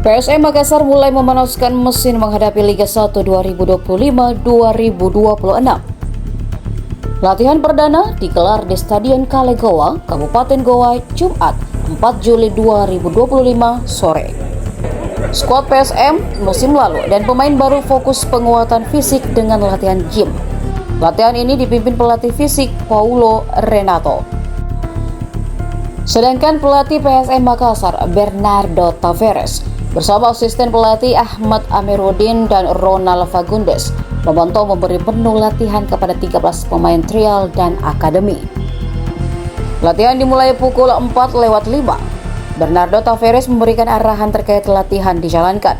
PSM Makassar mulai memanaskan mesin menghadapi Liga 1 2025-2026. Latihan perdana digelar di Stadion Kale Goa, Kabupaten Goa, Jumat 4 Juli 2025 sore. Skuad PSM musim lalu dan pemain baru fokus penguatan fisik dengan latihan gym. Latihan ini dipimpin pelatih fisik Paulo Renato. Sedangkan pelatih PSM Makassar Bernardo Tavares bersama asisten pelatih Ahmad Amiruddin dan Ronald Fagundes memantau memberi penuh latihan kepada 13 pemain trial dan akademi. Latihan dimulai pukul 4:05. Bernardo Tavares memberikan arahan terkait latihan dijalankan.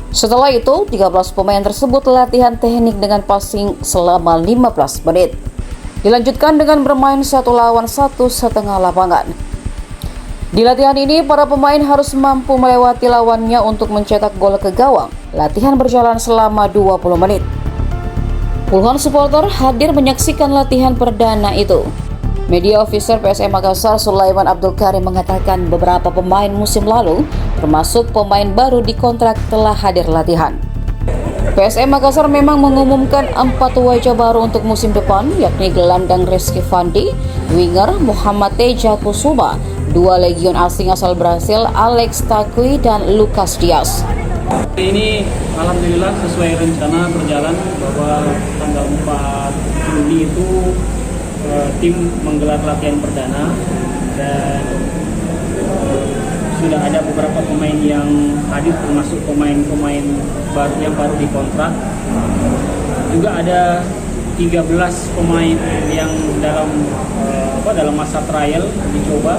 Setelah itu, 13 pemain tersebut latihan teknik dengan passing selama 15 menit. Dilanjutkan dengan bermain 1 lawan 1 setengah lapangan. Di latihan ini, para pemain harus mampu melewati lawannya untuk mencetak gol ke gawang. Latihan berjalan selama 20 menit. Puluhan supporter hadir menyaksikan latihan perdana itu. Media officer PSM Makassar Sulaiman Abdul Karim mengatakan beberapa pemain musim lalu, termasuk pemain baru dikontrak telah hadir latihan. PSM Makassar memang mengumumkan 4 wajah baru untuk musim depan, yakni gelandang Rizky Fandi, winger Muhammad Teja Kusuma, 2 legion asing asal Brasil Alex Takui dan Lucas Diaz. Ini alhamdulillah sesuai rencana berjalan bahwa tanggal 4 Juli itu tim menggelar latihan perdana dan sudah ada beberapa pemain yang hadir termasuk pemain-pemain baru yang baru dikontrak. Juga ada 13 pemain yang dalam masa trial dicoba.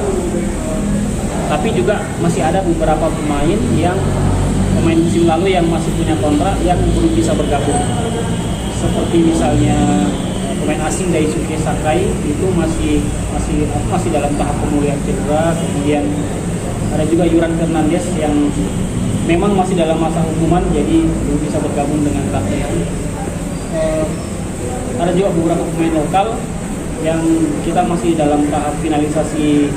Tapi juga masih ada beberapa pemain musim lalu yang masih punya kontrak yang belum bisa bergabung. Seperti misalnya pemain asing dari Daisuke Sakai itu masih dalam tahap pemulihan cedera. Kemudian ada juga Yuran Fernandes yang memang masih dalam masa hukuman, jadi belum bisa bergabung dengan latihan. Ada juga beberapa pemain lokal yang kita masih dalam tahap finalisasi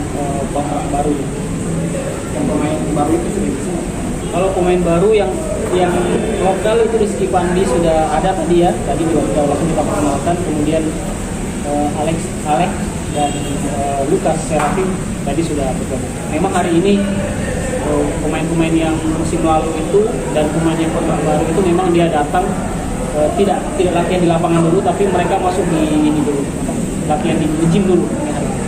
kontrak baru. Yang pemain baru itu sudah bisa. Kalau pemain baru yang lokal itu Rizky Fandi sudah ada tadi ya, tadi juga langsung kita perkenalkan. Kemudian Alex dan Lucas Serafim tadi sudah bergabung. Memang hari ini pemain-pemain yang musim lalu itu dan pemain yang kontrak baru itu memang dia datang tidak latihan di lapangan dulu, tapi mereka masuk di ini dulu, latihan di gym dulu.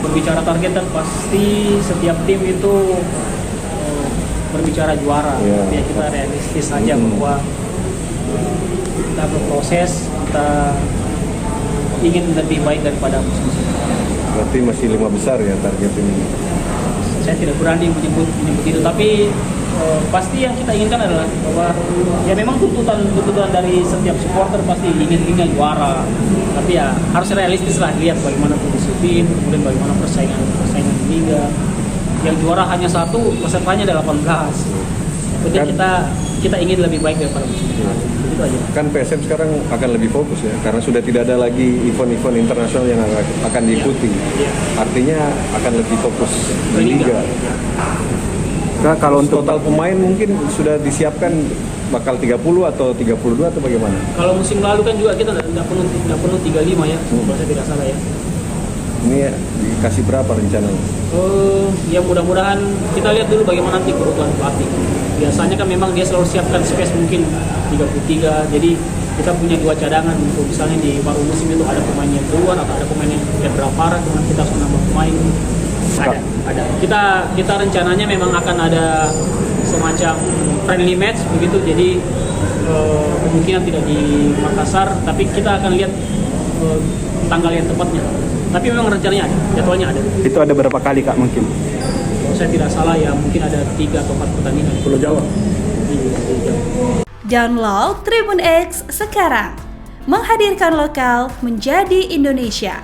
Berbicara target, pasti setiap tim itu berbicara juara. Ya kita realistis saja bahwa kita berproses, kita ingin lebih baik daripada musim sebelumnya. Berarti masih 5 besar ya target ini? Saya tidak berani menyebut itu, tapi pasti yang kita inginkan adalah bahwa ya memang tuntutan dari setiap supporter pasti ingin juara. Tapi ya harus realistis lah, lihat bagaimana kondisi tim, kemudian bagaimana persaingan liga. Yang juara hanya 1, pesertanya ada 18. Jadi kita ingin lebih baik daripada musim lalu. Itu aja. Kan PSM sekarang akan lebih fokus ya, karena sudah tidak ada lagi event-event internasional yang akan diikuti. Artinya akan lebih fokus di liga. Nah, kalau untuk total pemain mungkin sudah disiapkan bakal 30 atau 32 atau bagaimana? Kalau musim lalu kan juga kita nggak penuh 35 ya, kalau saya tidak salah ya. Ini dikasih berapa rencananya? Ya mudah-mudahan kita lihat dulu bagaimana nanti kebutuhan pelatih. Biasanya kan memang dia selalu siapkan space mungkin 33, jadi kita punya 2 cadangan untuk misalnya di paruh musim itu ada pemain yang keluar atau ada pemain yang cedera parah, kemudian kita harus menambah pemain. Ada. Kita rencananya memang akan ada semacam friendly match begitu, jadi kemungkinan tidak di Makassar, tapi kita akan lihat tanggal yang tepatnya. Tapi memang rencananya ada, jadwalnya ada. Itu ada berapa kali Kak mungkin? Kalau saya tidak salah ya mungkin ada 3 atau 4 pertandingan. Pulau Jawa. Download Tribun X sekarang. Menghadirkan lokal menjadi Indonesia.